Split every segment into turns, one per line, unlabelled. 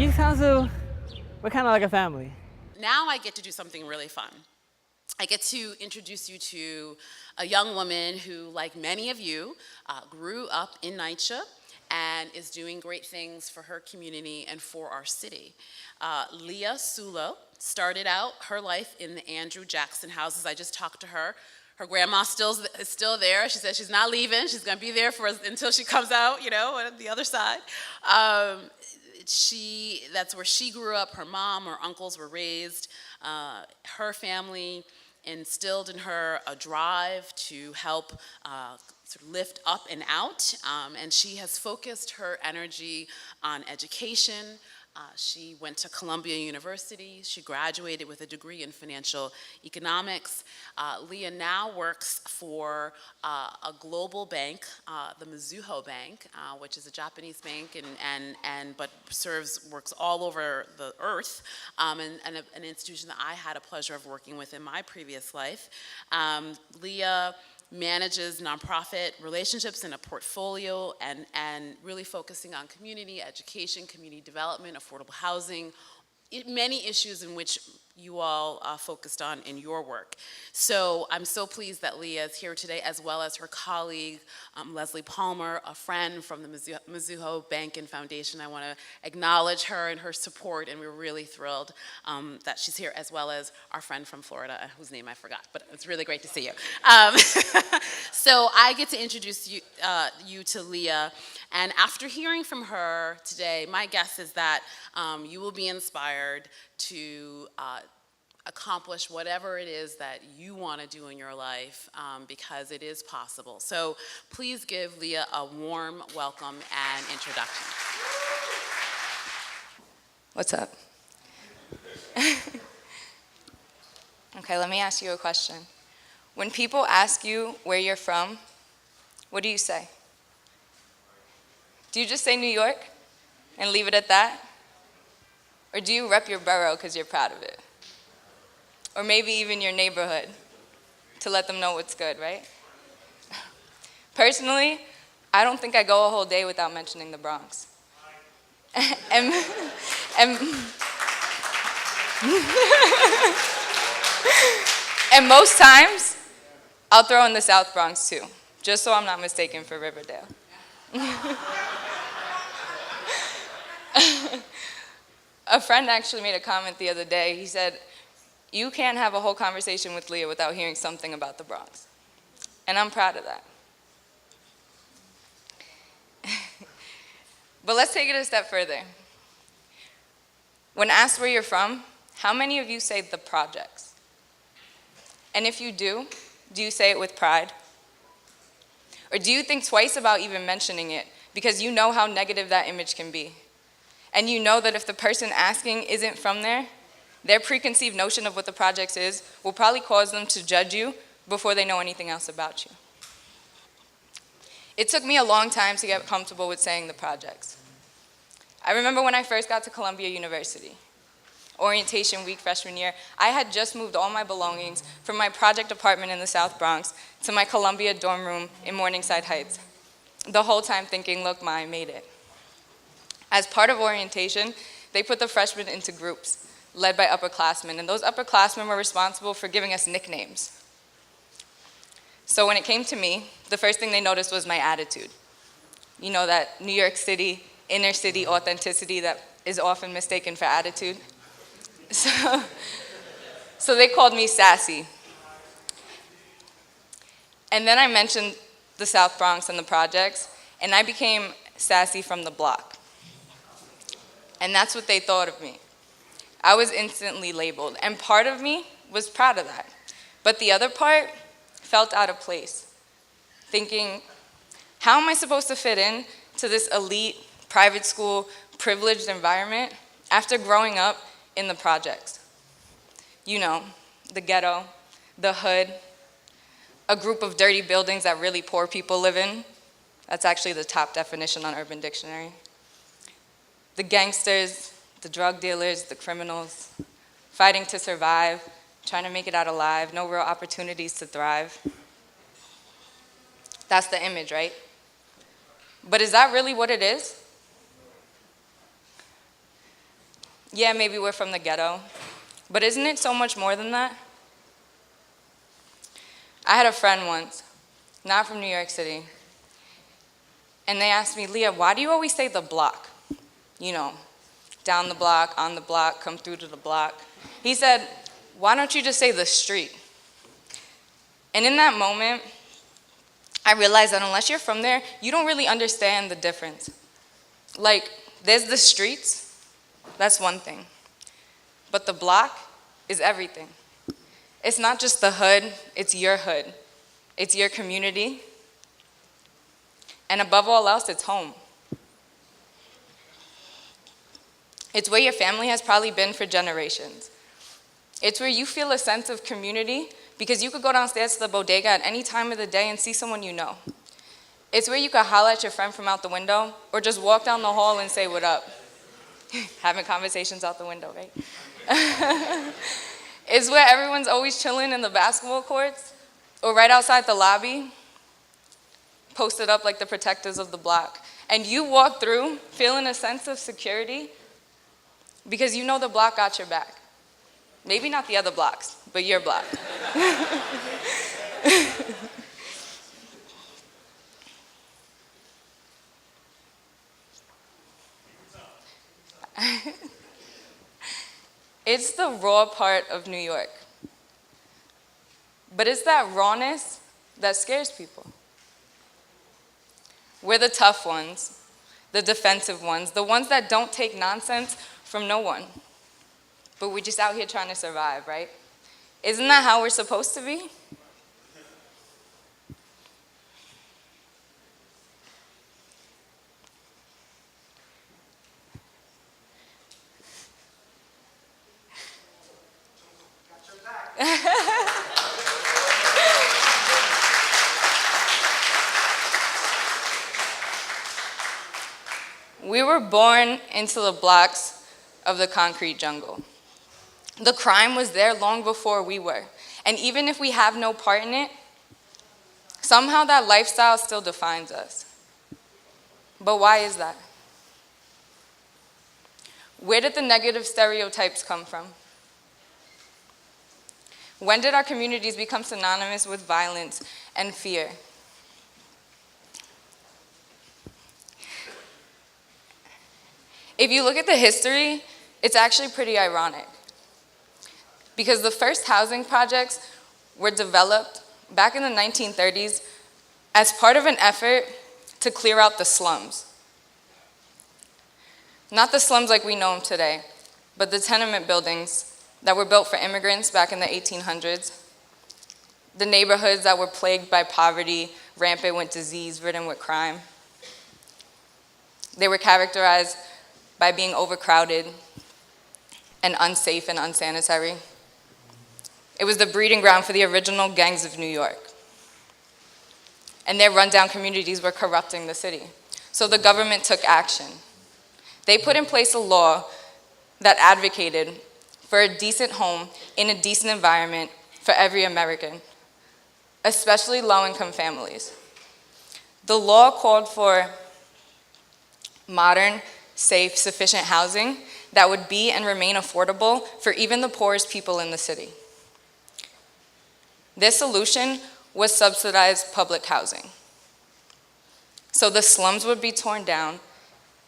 Youth Council, we're kind of like a family.
Now I get to do something really fun. I get to introduce you to a young woman who, like many of you, grew up in NYCHA and is doing great things for her community and for our city. Leah Sullo started out her life in the Andrew Jackson houses. I just talked to her. Her grandma is still there. She said she's not leaving. She's going to be there until she comes out, on the other side. That's where she grew up. Her mom, her uncles were raised. Her family instilled in her a drive to help sort of lift up and out, and she has focused her energy on education. She went to Columbia University. She graduated with a degree in financial economics. Leah now works for a global bank, the Mizuho Bank, which is a Japanese bank but works all over the earth, and an institution that I had a pleasure of working with in my previous life. Leah manages nonprofit relationships in a portfolio and really focusing on community education, community development, affordable housing, many issues in which you all focused on in your work. So I'm so pleased that Leah is here today, as well as her colleague, Leslie Palmer, a friend from the Mizuho Bank and Foundation. I want to acknowledge her and her support, and we're really thrilled that she's here, as well as our friend from Florida, whose name I forgot, but it's really great to see you. So I get to introduce you to Leah, and after hearing from her today, my guess is that you will be inspired to accomplish whatever it is that you want to do in your life, because it is possible. So please give Leah a warm welcome and introduction.
What's up? Okay, let me ask you a question. When people ask you where you're from, what do you say? Do you just say New York and leave it at that? Or do you rep your borough because you're proud of it? Or maybe even your neighborhood to let them know what's good, right? Personally, I don't think I go a whole day without mentioning the Bronx. and most times, I'll throw in the South Bronx too, just so I'm not mistaken for Riverdale. A friend actually made a comment the other day. He said, "You can't have a whole conversation with Leah without hearing something about the Bronx." And I'm proud of that. But let's take it a step further. When asked where you're from, how many of you say the projects? And if you do you say it with pride? Or do you think twice about even mentioning it because you know how negative that image can be? And you know that if the person asking isn't from there, their preconceived notion of what the projects is will probably cause them to judge you before they know anything else about you. It took me a long time to get comfortable with saying the projects. I remember when I first got to Columbia University, orientation week freshman year, I had just moved all my belongings from my project apartment in the South Bronx to my Columbia dorm room in Morningside Heights. The whole time thinking, look, I made it. As part of orientation, they put the freshmen into groups led by upperclassmen, and those upperclassmen were responsible for giving us nicknames. So when it came to me, the first thing they noticed was my attitude. You know, that New York City, inner city authenticity that is often mistaken for attitude. So they called me sassy. And then I mentioned the South Bronx and the projects, and I became sassy from the block. And that's what they thought of me. I was instantly labeled, and part of me was proud of that. But the other part felt out of place, thinking, how am I supposed to fit in to this elite, private school, privileged environment after growing up in the projects? You know, the ghetto, the hood, a group of dirty buildings that really poor people live in. That's actually the top definition on Urban Dictionary. The gangsters, the drug dealers, the criminals, fighting to survive, trying to make it out alive, no real opportunities to thrive. That's the image, right? But is that really what it is? Yeah, maybe we're from the ghetto, but isn't it so much more than that? I had a friend once, not from New York City, and they asked me, Leah, why do you always say the block? You know, down the block, on the block, come through to the block. He said, why don't you just say the street? And in that moment, I realized that unless you're from there, you don't really understand the difference. Like, there's the streets, that's one thing. But the block is everything. It's not just the hood, it's your hood. It's your community. And above all else, it's home. It's where your family has probably been for generations. It's where you feel a sense of community because you could go downstairs to the bodega at any time of the day and see someone you know. It's where you could holler at your friend from out the window or just walk down the hall and say, what up? Having conversations out the window, right? It's where everyone's always chilling in the basketball courts or right outside the lobby, posted up like the protectors of the block. And you walk through feeling a sense of security because you know the block got your back. Maybe not the other blocks, but your block. It's the raw part of New York. But it's that rawness that scares people. We're the tough ones, the defensive ones, the ones that don't take nonsense from no one. But we're just out here trying to survive, right? Isn't that how we're supposed to be? We were born into the blocks of the concrete jungle. The crime was there long before we were. And even if we have no part in it, somehow that lifestyle still defines us. But why is that? Where did the negative stereotypes come from? When did our communities become synonymous with violence and fear? If you look at the history, it's actually pretty ironic. Because the first housing projects were developed back in the 1930s as part of an effort to clear out the slums. Not the slums like we know them today, but the tenement buildings that were built for immigrants back in the 1800s. The neighborhoods that were plagued by poverty, rampant with disease, ridden with crime. They were characterized by being overcrowded and unsafe and unsanitary. It was the breeding ground for the original gangs of New York. And their rundown communities were corrupting the city. So the government took action. They put in place a law that advocated for a decent home in a decent environment for every American, especially low-income families. The law called for modern, safe, sufficient housing that would be and remain affordable for even the poorest people in the city. This solution was subsidized public housing. So the slums would be torn down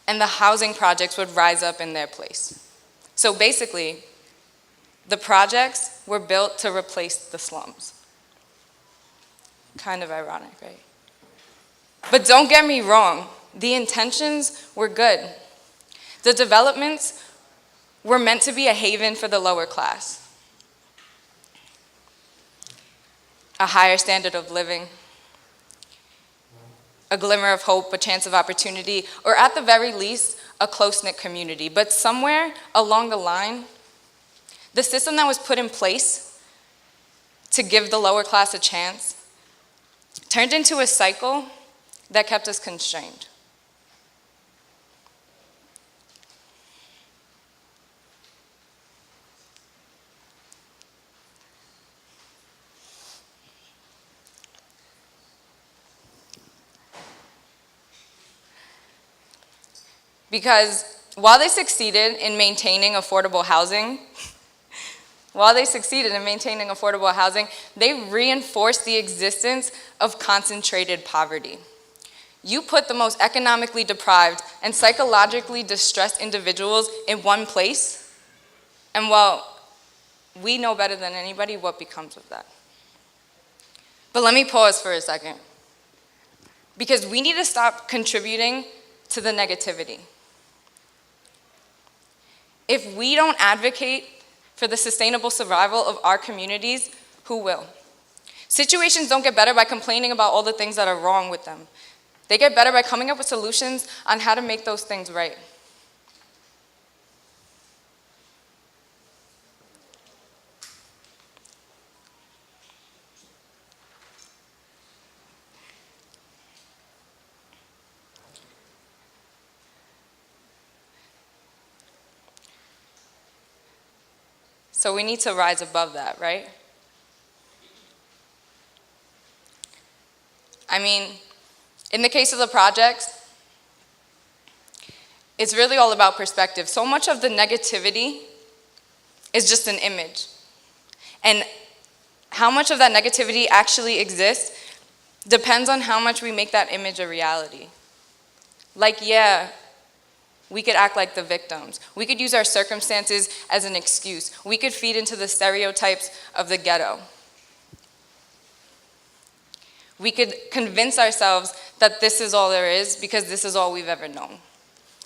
and the housing projects would rise up in their place. So basically, the projects were built to replace the slums. Kind of ironic, right? But don't get me wrong, the intentions were good. The developments were meant to be a haven for the lower class. A higher standard of living, a glimmer of hope, a chance of opportunity, or at the very least, a close-knit community. But somewhere along the line, the system that was put in place to give the lower class a chance turned into a cycle that kept us constrained. Because While they succeeded in maintaining affordable housing, they reinforced the existence of concentrated poverty. You put the most economically deprived and psychologically distressed individuals in one place, and well, we know better than anybody what becomes of that. But let me pause for a second, because we need to stop contributing to the negativity. If we don't advocate for the sustainable survival of our communities, who will? Situations don't get better by complaining about all the things that are wrong with them. They get better by coming up with solutions on how to make those things right. So we need to rise above that, right? I mean, in the case of the projects, it's really all about perspective. So much of the negativity is just an image. And how much of that negativity actually exists depends on how much we make that image a reality. Like, yeah, we could act like the victims. We could use our circumstances as an excuse. We could feed into the stereotypes of the ghetto. We could convince ourselves that this is all there is because this is all we've ever known.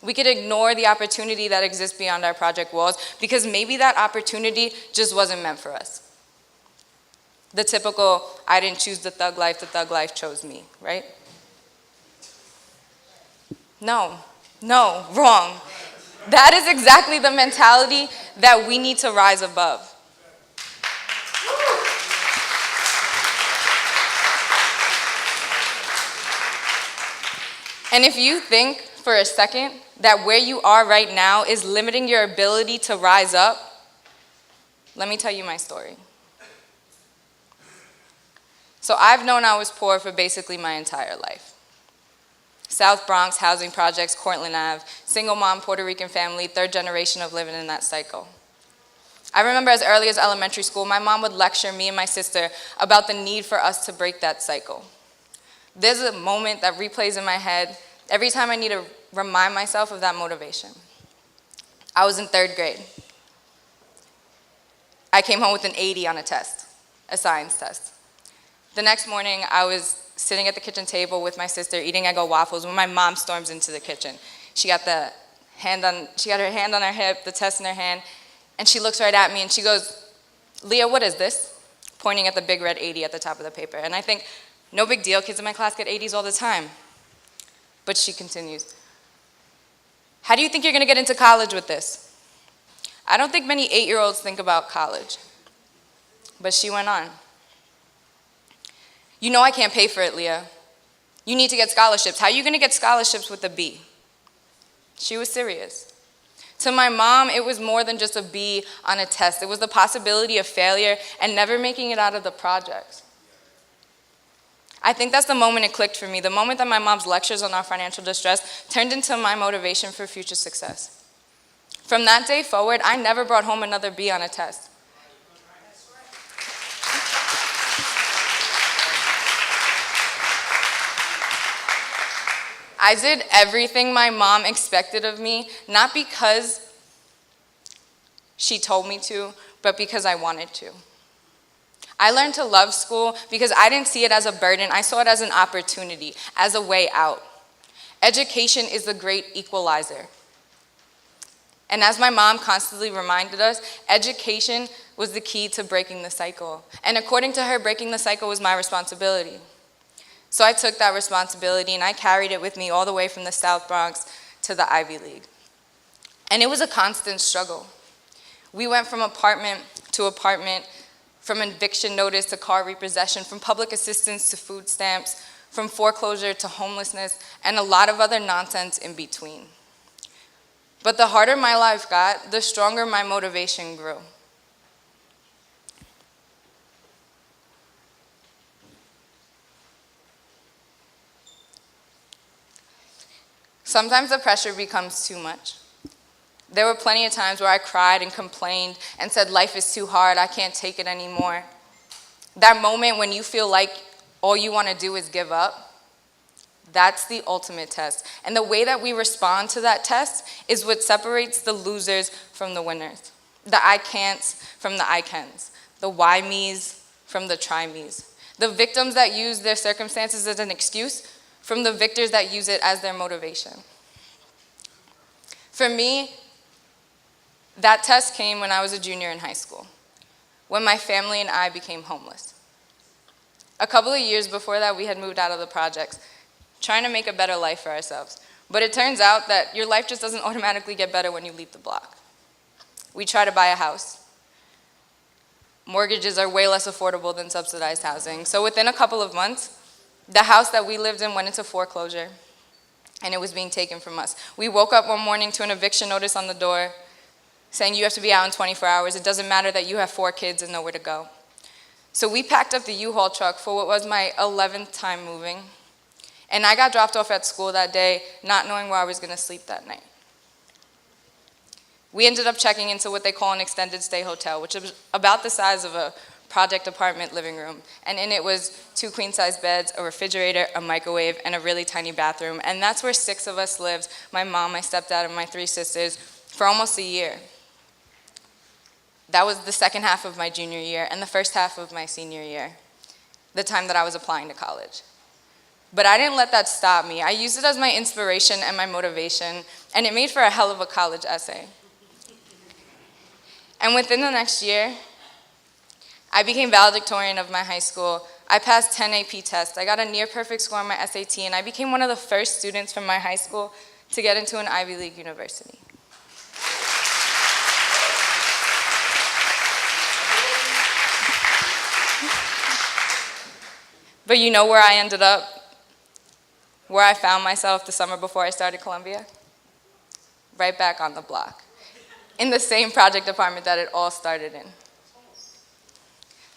We could ignore the opportunity that exists beyond our project walls because maybe that opportunity just wasn't meant for us. The typical, I didn't choose the thug life chose me, right? No, wrong. That is exactly the mentality that we need to rise above. And if you think for a second that where you are right now is limiting your ability to rise up, let me tell you my story. So I've known I was poor for basically my entire life. South Bronx, housing projects, Cortland Ave, single mom, Puerto Rican family, third generation of living in that cycle. I remember as early as elementary school, my mom would lecture me and my sister about the need for us to break that cycle. There's a moment that replays in my head every time I need to remind myself of that motivation. I was in third grade. I came home with an 80 on a test, a science test. The next morning, I was sitting at the kitchen table with my sister eating Eggo waffles when my mom storms into the kitchen. She got her hand on her hip, the test in her hand, and she looks right at me and she goes, "Leah, what is this?" Pointing at the big red 80 at the top of the paper. And I think, no big deal, kids in my class get 80s all the time. But she continues, "How do you think you're gonna get into college with this?" I don't think many 8-year-olds think about college. But she went on. "You know I can't pay for it, Leah. You need to get scholarships. How are you gonna get scholarships with a B?" She was serious. To my mom, it was more than just a B on a test. It was the possibility of failure and never making it out of the projects. I think that's the moment it clicked for me, the moment that my mom's lectures on our financial distress turned into my motivation for future success. From that day forward, I never brought home another B on a test. I did everything my mom expected of me, not because she told me to, but because I wanted to. I learned to love school because I didn't see it as a burden. I saw it as an opportunity, as a way out. Education is the great equalizer. And as my mom constantly reminded us, education was the key to breaking the cycle. And according to her, breaking the cycle was my responsibility. So I took that responsibility and I carried it with me all the way from the South Bronx to the Ivy League. And it was a constant struggle. We went from apartment to apartment, from eviction notice to car repossession, from public assistance to food stamps, from foreclosure to homelessness, and a lot of other nonsense in between. But the harder my life got, the stronger my motivation grew. Sometimes the pressure becomes too much. There were plenty of times where I cried and complained and said, life is too hard, I can't take it anymore. That moment when you feel like all you want to do is give up, that's the ultimate test. And the way that we respond to that test is what separates the losers from the winners. The I can'ts from the I cans. The why me's from the try me's. The victims that use their circumstances as an excuse from the victors that use it as their motivation. For me, that test came when I was a junior in high school, when my family and I became homeless. A couple of years before that, we had moved out of the projects, trying to make a better life for ourselves. But it turns out that your life just doesn't automatically get better when you leave the block. We try to buy a house. Mortgages are way less affordable than subsidized housing. So within a couple of months, the house that we lived in went into foreclosure, and it was being taken from us. We woke up one morning to an eviction notice on the door saying you have to be out in 24 hours. It doesn't matter that you have 4 kids and nowhere to go. So we packed up the U-Haul truck for what was my 11th time moving, and I got dropped off at school that day, not knowing where I was going to sleep that night. We ended up checking into what they call an extended stay hotel, which is about the size of a project apartment living room. And in it was 2 queen-size beds, a refrigerator, a microwave, and a really tiny bathroom. And that's where 6 of us lived, my mom, my stepdad, and my 3 sisters, for almost a year. That was the second half of my junior year and the first half of my senior year, the time that I was applying to college. But I didn't let that stop me. I used it as my inspiration and my motivation, and it made for a hell of a college essay. And within the next year, I became valedictorian of my high school. I passed 10 AP tests. I got a near-perfect score on my SAT, and I became one of the first students from my high school to get into an Ivy League university. But you know where I ended up? Where I found myself the summer before I started Columbia? Right back on the block, in the same project apartment that it all started in.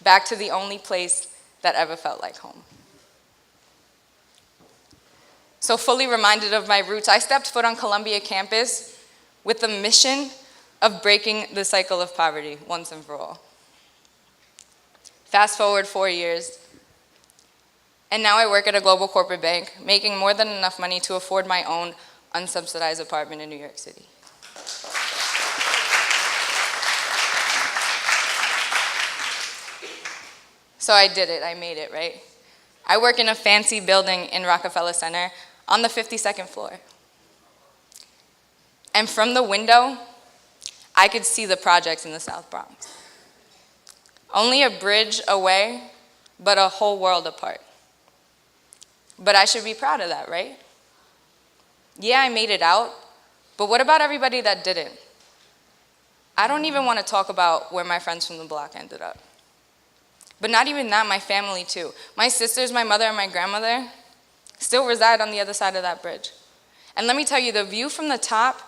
Back to the only place that ever felt like home. So fully reminded of my roots, I stepped foot on Columbia campus with the mission of breaking the cycle of poverty once and for all. Fast forward 4 years, and now I work at a global corporate bank, making more than enough money to afford my own unsubsidized apartment in New York City. So I did it, I made it, right? I work in a fancy building in Rockefeller Center on the 52nd floor. And from the window, I could see the projects in the South Bronx. Only a bridge away, but a whole world apart. But I should be proud of that, right? Yeah, I made it out, but what about everybody that didn't? I don't even want to talk about where my friends from the block ended up. But not even that, my family too. My sisters, my mother, and my grandmother still reside on the other side of that bridge. And let me tell you, the view from the top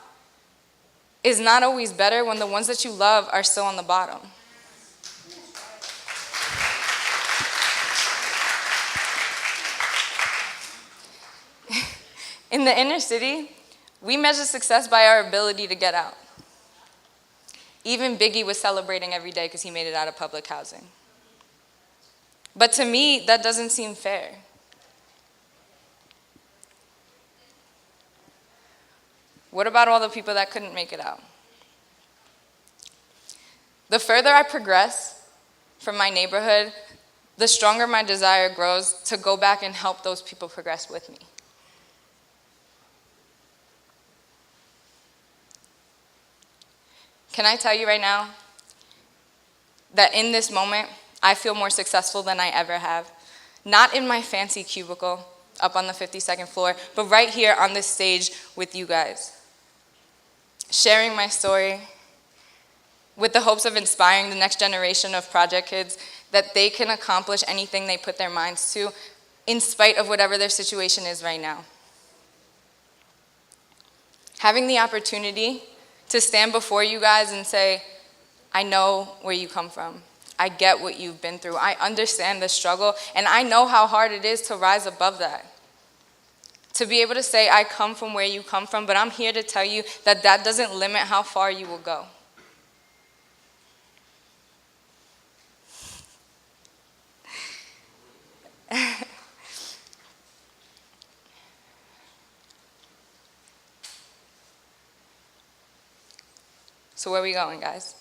is not always better when the ones that you love are still on the bottom. In the inner city, we measure success by our ability to get out. Even Biggie was celebrating every day because he made it out of public housing. But to me, that doesn't seem fair. What about all the people that couldn't make it out? The further I progress from my neighborhood, the stronger my desire grows to go back and help those people progress with me. Can I tell you right now that in this moment, I feel more successful than I ever have? Not in my fancy cubicle up on the 52nd floor, but right here on this stage with you guys. Sharing my story with the hopes of inspiring the next generation of project kids that they can accomplish anything they put their minds to in spite of whatever their situation is right now. Having the opportunity to stand before you guys and say, I know where you come from. I get what you've been through. I understand the struggle, and I know how hard it is to rise above that. to be able to say, I come from where you come from, but I'm here to tell you that that doesn't limit how far you will go. So where are we going, guys?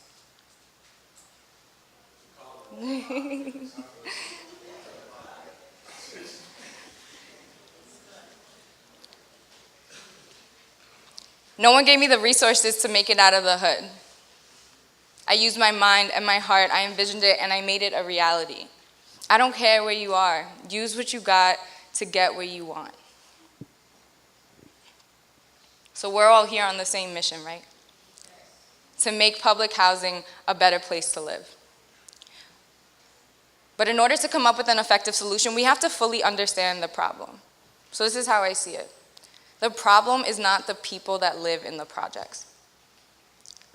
No one gave me the resources to make it out of the hood. I used my mind and my heart, I envisioned it, and I made it a reality. I don't care where you are. Use what you got to get where you want. So we're all here on the same mission, right? To make public housing a better place to live. But in order to come up with an effective solution, we have to fully understand the problem. So this is how I see it. The problem is not the people that live in the projects.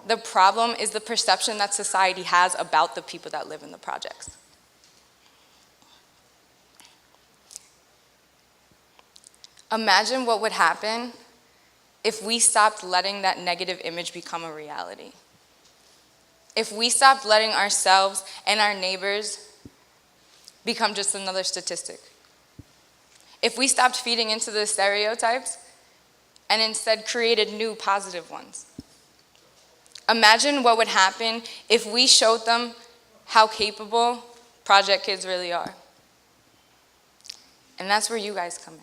The problem is the perception that society has about the people that live in the projects. Imagine what would happen if we stopped letting that negative image become a reality. If we stopped letting ourselves and our neighbors become just another statistic. If we stopped feeding into the stereotypes and instead created new positive ones. Imagine what would happen if we showed them how capable project kids really are. And that's where you guys come in.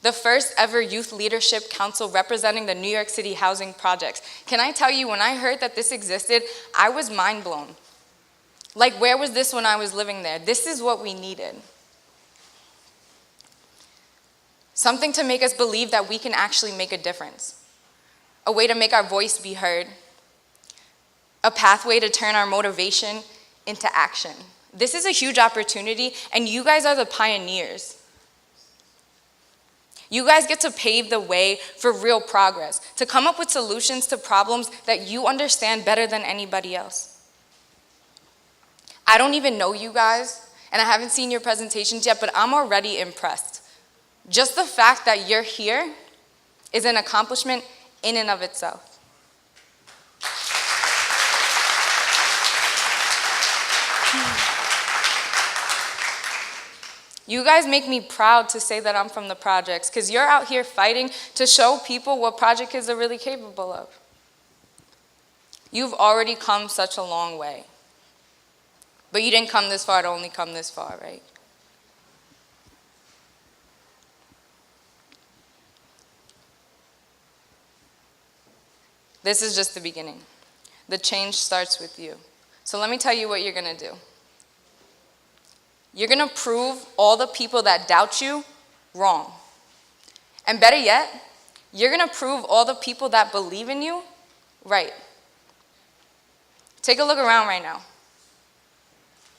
The first ever Youth Leadership Council representing the New York City housing projects. Can I tell you, when I heard that this existed, I was mind blown. Like, where was this when I was living there? This is what we needed. Something to make us believe that we can actually make a difference. A way to make our voice be heard. A pathway to turn our motivation into action. This is a huge opportunity, and you guys are the pioneers. You guys get to pave the way for real progress, to come up with solutions to problems that you understand better than anybody else. I don't even know you guys, and I haven't seen your presentations yet, but I'm already impressed. Just the fact that you're here is an accomplishment in and of itself. You guys make me proud to say that I'm from the projects, because you're out here fighting to show people what project kids are really capable of. You've already come such a long way. But you didn't come this far to only come this far, right? This is just the beginning. The change starts with you. So let me tell you what you're going to do. You're going to prove all the people that doubt you wrong. And better yet, you're going to prove all the people that believe in you right. Take a look around right now.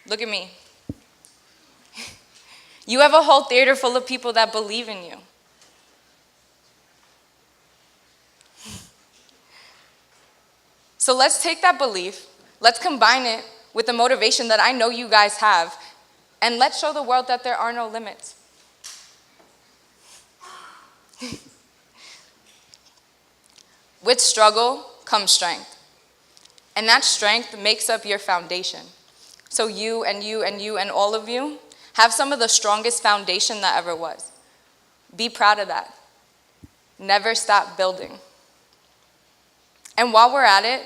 Look at me. You have a whole theater full of people that believe in you. So let's take that belief, let's combine it with the motivation that I know you guys have, and let's show the world that there are no limits. With struggle comes strength. And that strength makes up your foundation. So you and you and you and all of you have some of the strongest foundation that ever was. Be proud of that. Never stop building. And while we're at it,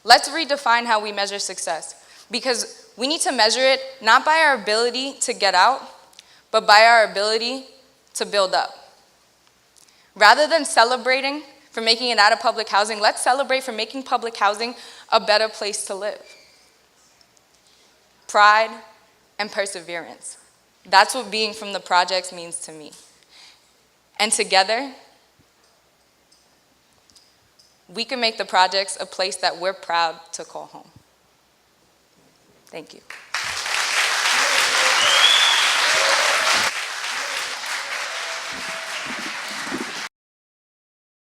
let's redefine how we measure success. Because we need to measure it not by our ability to get out, but by our ability to build up. Rather than celebrating for making it out of public housing, let's celebrate for making public housing a better place to live. Pride and perseverance. That's what being from the projects means to me. And together, we can make the projects a place that we're proud to call home. Thank you.